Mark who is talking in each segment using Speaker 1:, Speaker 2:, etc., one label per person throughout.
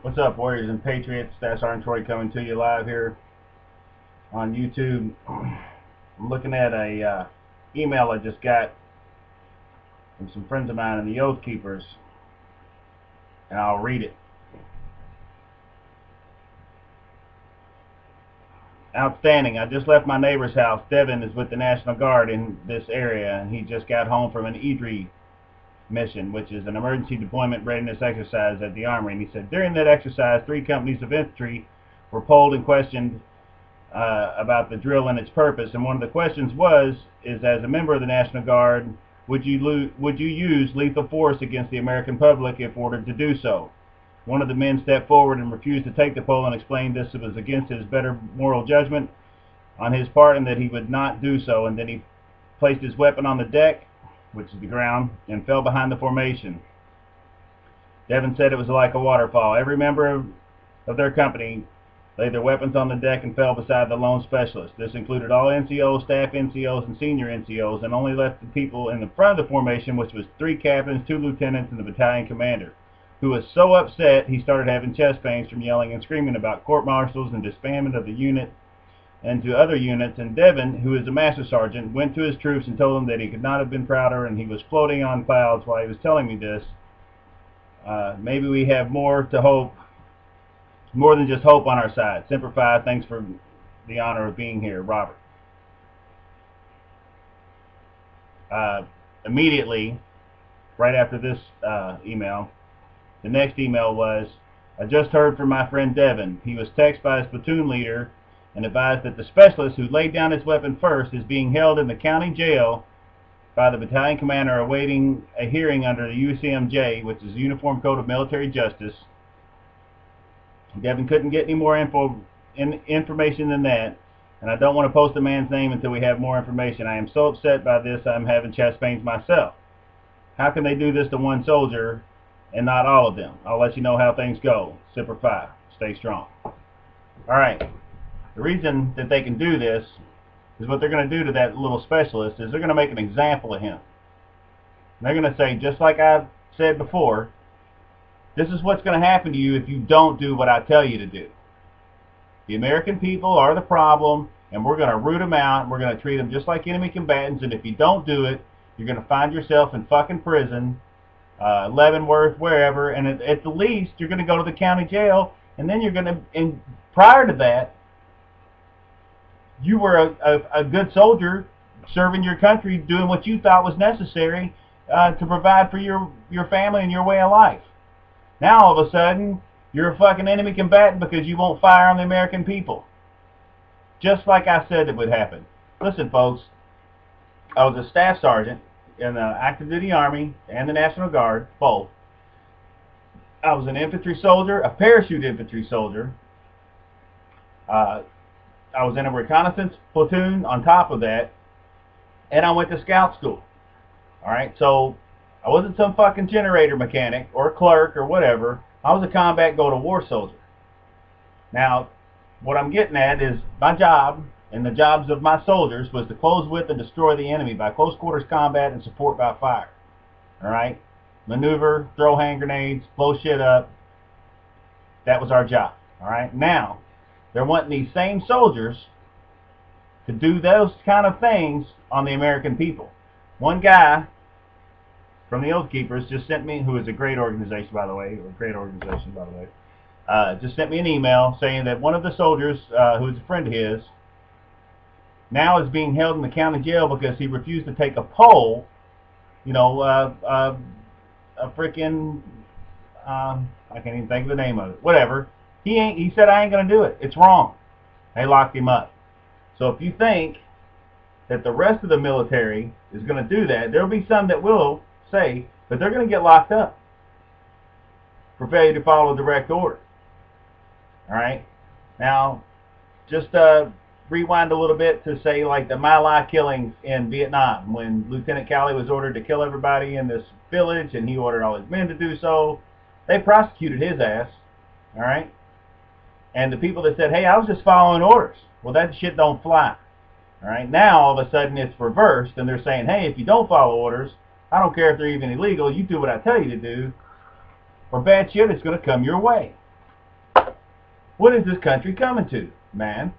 Speaker 1: What's up, Warriors and Patriots? Staff Sergeant Troy coming to you live here on YouTube. I'm looking at a email I just got from some friends of mine in the Oath Keepers, and I'll read it. Outstanding. I just left my neighbor's house. Devin is with the National Guard in this area, and he just got home from an EDRI mission, which is an emergency deployment readiness exercise at the Armory. And he said during that exercise, 3 companies of infantry were polled and questioned about the drill and its purpose. And one of the questions is as a member of the National Guard, would you use lethal force against the American public if ordered to do so? One of the men stepped forward and refused to take the poll and explained this was against his better moral judgment on his part and that he would not do so. And then he placed his weapon on the deck, which is the ground, and fell behind the formation. Devin said it was like a waterfall. Every member of their company laid their weapons on the deck and fell beside the lone specialist. This included all NCOs, staff NCOs, and senior NCOs, and only left the people in the front of the formation, which was 3 captains, 2 lieutenants, and the battalion commander, who was so upset he started having chest pains from yelling and screaming about court-martials and disbandment of the unit and to other units. And Devin, who is a master sergeant, went to his troops and told them that he could not have been prouder, and he was floating on clouds while he was telling me this. Maybe we have more to hope, more than just hope on our side. Semper Fi, thanks for the honor of being here, Robert. Immediately, right after this email, the next email was, I just heard from my friend Devin. He was texted by his platoon leader and advised that the specialist who laid down his weapon first is being held in the county jail by the battalion commander awaiting a hearing under the UCMJ, which is the Uniform Code of Military Justice. Devin couldn't get any more information than that, and I don't want to post the man's name until we have more information. I am so upset by this, I'm having chest pains myself. How can they do this to one soldier and not all of them? I'll let you know how things go. Semper Fi. Stay strong. Alright. The reason that they can do this is what they're going to do to that little specialist is they're going to make an example of him. They're going to say, just like I've said before, this is what's going to happen to you if you don't do what I tell you to do. The American people are the problem, and we're going to root them out, and we're going to treat them just like enemy combatants, and if you don't do it, you're going to find yourself in fucking prison, Leavenworth, wherever, and at the least, you're going to go to the county jail, and then you're going to, and prior to that, you were a good soldier serving your country, doing what you thought was necessary to provide for your family and your way of life. Now, all of a sudden, you're a fucking enemy combatant because you won't fire on the American people. Just like I said it would happen. Listen, folks, I was a staff sergeant in the active duty Army and the National Guard, both. I was an infantry soldier, a parachute infantry soldier. I was in a reconnaissance platoon on top of that, and I went to scout school. Alright, so I wasn't some fucking generator mechanic or clerk or whatever. I was a combat go-to-war soldier. Now, what I'm getting at is my job and the jobs of my soldiers was to close with and destroy the enemy by close quarters combat and support by fire. Alright? Maneuver, throw hand grenades, blow shit up. That was our job. Alright? Now, they're wanting these same soldiers to do those kind of things on the American people. One guy from the Oath Keepers just sent me, who is a great organization, by the way, just sent me an email saying that one of the soldiers, who is a friend of his, now is being held in the county jail because he refused to take a poll, you know, a freaking, I can't even think of the name of it, whatever. He said, I ain't going to do it. It's wrong. They locked him up. So if you think that the rest of the military is going to do that, there will be some that will say, but they're going to get locked up for failure to follow direct order. Alright? Now, just rewind a little bit to say like the My Lai killings in Vietnam, when Lieutenant Calley was ordered to kill everybody in this village and he ordered all his men to do so. They prosecuted his ass. Alright? And the people that said, hey, I was just following orders. Well, that shit don't fly. Alright? Now, all of a sudden, it's reversed, and they're saying, hey, if you don't follow orders, I don't care if they're even illegal, you do what I tell you to do, or bad shit is going to come your way. What is this country coming to, man?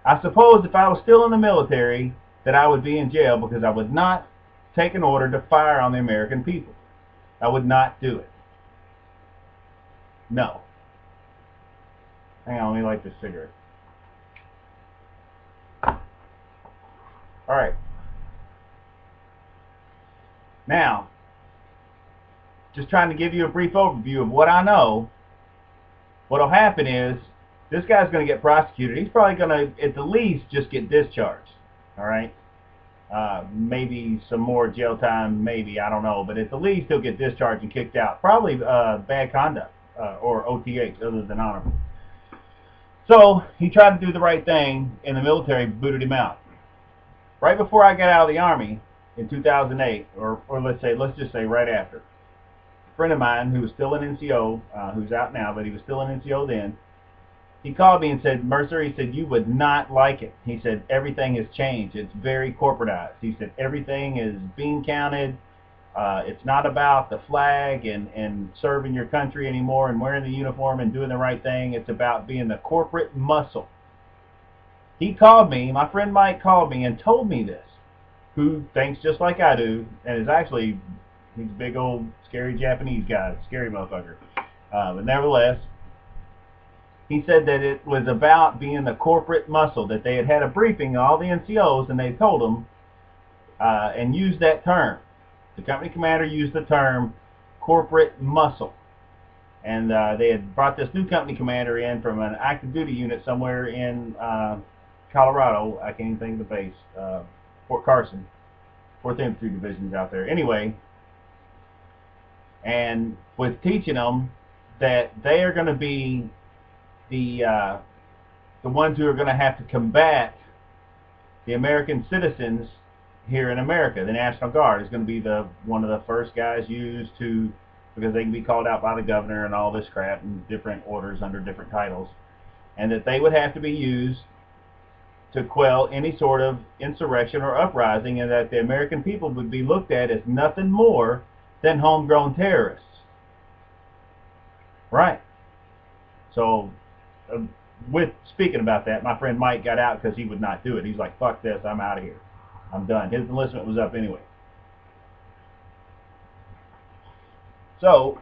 Speaker 1: I suppose if I was still in the military that I would be in jail because I would not take an order to fire on the American people. I would not do it. No. Hang on, let me light this cigarette. Alright. Now, just trying to give you a brief overview of what I know. What'll happen is, this guy's going to get prosecuted. He's probably going to, at the least, just get discharged. Alright? Maybe some more jail time, maybe, I don't know. But at the least, he'll get discharged and kicked out. Probably bad conduct, or OTH, other than honorable. So, he tried to do the right thing, and the military booted him out. Right before I got out of the Army, in 2008, or let's just say right after, a friend of mine who was still an NCO, who's out now, but he was still an NCO then, he called me and said, Mercer, he said, you would not like it. He said, everything has changed. It's very corporatized. He said, everything is bean counted. It's not about the flag and serving your country anymore and wearing the uniform and doing the right thing. It's about being the corporate muscle. He called me, my friend Mike called me and told me this, who thinks just like I do, and is actually, he's a big old scary Japanese guy, scary motherfucker. But nevertheless, he said that it was about being the corporate muscle, that they had a briefing, all the NCOs, and they told them, and used that term. The company commander used the term corporate muscle. And they had brought this new company commander in from an active duty unit somewhere in Colorado. I can't even think of the base. Fort Carson. 4th Infantry Division's out there. Anyway, and was teaching them that they are going to be the ones who are going to have to combat the American citizens here in America. The National Guard is going to be one of the first guys used to, because they can be called out by the governor and all this crap and different orders under different titles, and that they would have to be used to quell any sort of insurrection or uprising, and that the American people would be looked at as nothing more than homegrown terrorists. Right. So, with speaking about that, my friend Mike got out because he would not do it. He's like, fuck this, I'm out of here. I'm done. His enlistment was up anyway. So,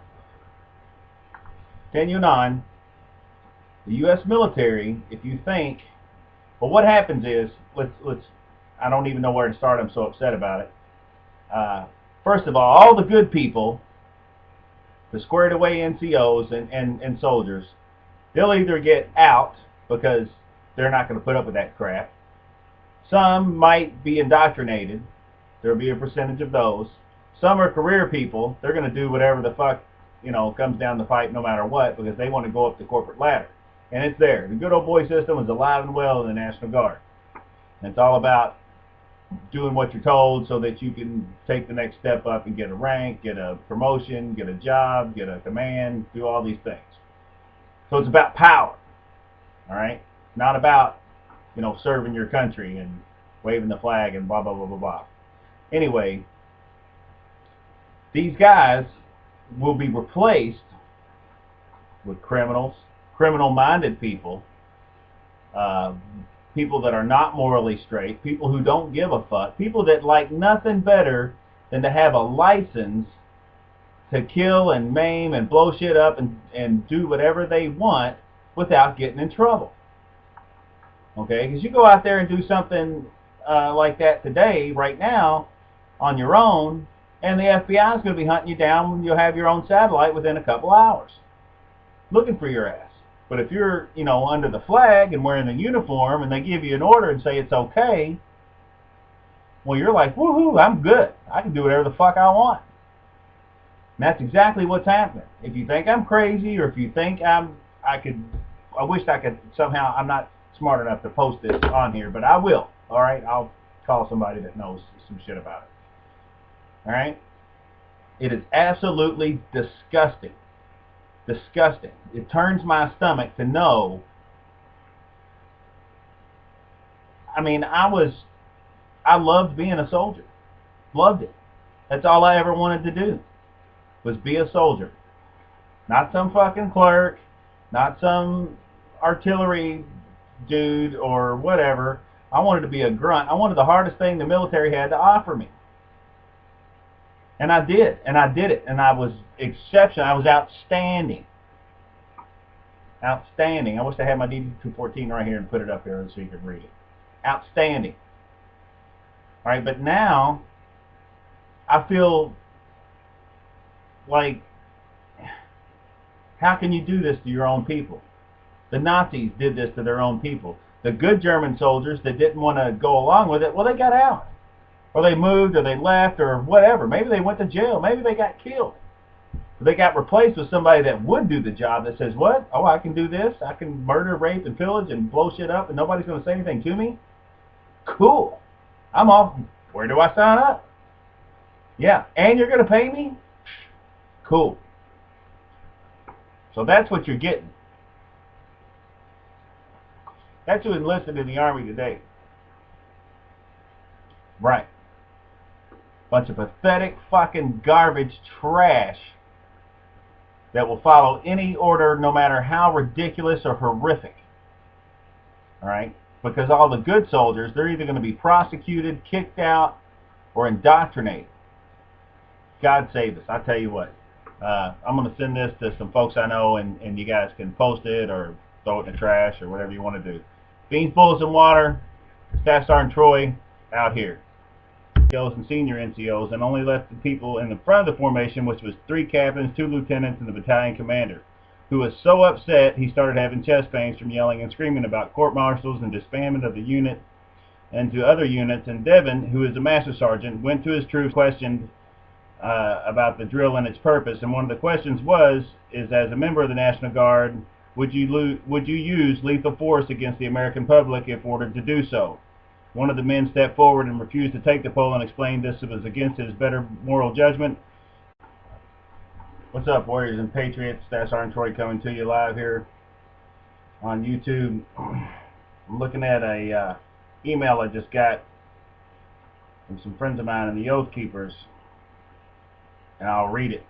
Speaker 1: continuing on, the U.S. military, if you think, well, what happens is, I don't even know where to start, I'm so upset about it. First of all the good people, the squared away NCOs and soldiers, they'll either get out because they're not going to put up with that crap. Some might be indoctrinated. There'll be a percentage of those. Some are career people. They're going to do whatever the fuck, comes down the pipe no matter what, because they want to go up the corporate ladder. And it's there. The good old boy system is alive and well in the National Guard. And it's all about doing what you're told so that you can take the next step up and get a rank, get a promotion, get a job, get a command, do all these things. So it's about power. All right? Not about, serving your country and waving the flag and blah, blah, blah, blah, blah. Anyway, these guys will be replaced with criminals, criminal-minded people, people that are not morally straight, people who don't give a fuck, people that like nothing better than to have a license to kill and maim and blow shit up and do whatever they want without getting in trouble. Okay? Because you go out there and do something like that today, right now, on your own, and the FBI is going to be hunting you down when you'll have your own satellite within a couple hours, looking for your ass. But if you're, under the flag and wearing the uniform and they give you an order and say it's okay, well, you're like, woohoo, I'm good. I can do whatever the fuck I want. And that's exactly what's happening. If you think I'm crazy, or if you think I wish I could somehow, I'm not smart enough to post this on here, but I will. All right? I'll call somebody that knows some shit about it. All right? It is absolutely disgusting. Disgusting. It turns my stomach to know. I mean, I loved being a soldier. Loved it. That's all I ever wanted to do, was be a soldier. Not some fucking clerk, not some artillery dude or whatever. I wanted to be a grunt. I wanted the hardest thing the military had to offer me. And I did. And I did it. And I was exceptional. I was outstanding. Outstanding. I wish I had my DD-214 right here and put it up here so you could read it. Outstanding. All right, but now I feel like, how can you do this to your own people? The Nazis did this to their own people. The good German soldiers that didn't want to go along with it, well, they got out. Or they moved, or they left, or whatever. Maybe they went to jail. Maybe they got killed. They got replaced with somebody that would do the job, that says, what? Oh, I can do this. I can murder, rape, and pillage and blow shit up, and nobody's going to say anything to me? Cool. I'm off. Where do I sign up? Yeah. And you're going to pay me? Cool. So that's what you're getting. That's who enlisted in the Army today. Right. Bunch of pathetic fucking garbage trash that will follow any order, no matter how ridiculous or horrific. Alright? Because all the good soldiers, they're either going to be prosecuted, kicked out, or indoctrinated. God save us. I tell you what. I'm going to send this to some folks I know, and you guys can post it or throw it in the trash or whatever you want to do. Beans, bullets, and water. Staff Sergeant Troy out here. NCOs and senior NCOs, and only left the people in the front of the formation, which was 3 captains, 2 lieutenants, and the battalion commander, who was so upset he started having chest pains from yelling and screaming about court-martials and disbandment of the unit and to other units. And Devin, who is a master sergeant, went to his troops, questioned about the drill and its purpose. And one of the questions is as a member of the National Guard, would you use lethal force against the American public if ordered to do so? One of the men stepped forward and refused to take the poll and explained this was against his better moral judgment. What's up, warriors and patriots? Staff Sergeant Troy coming to you live here on YouTube. I'm looking at a email I just got from some friends of mine in the Oath Keepers, and I'll read it.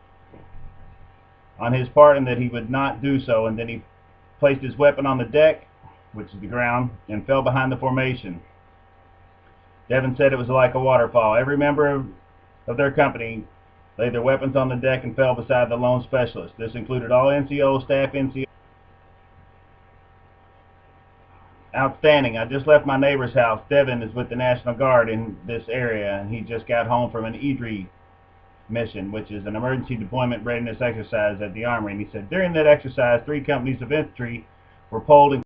Speaker 1: On his part, and that he would not do so, and then he placed his weapon on the deck, which is the ground, and fell behind the formation. Devin said it was like a waterfall. Every member of their company laid their weapons on the deck and fell beside the lone specialist. This included all NCOs, staff NCOs. Outstanding. I just left my neighbor's house. Devin is with the National Guard in this area, and he just got home from an EDRI mission, which is an emergency deployment readiness exercise at the Armory. And he said during that exercise, 3 companies of infantry were pulled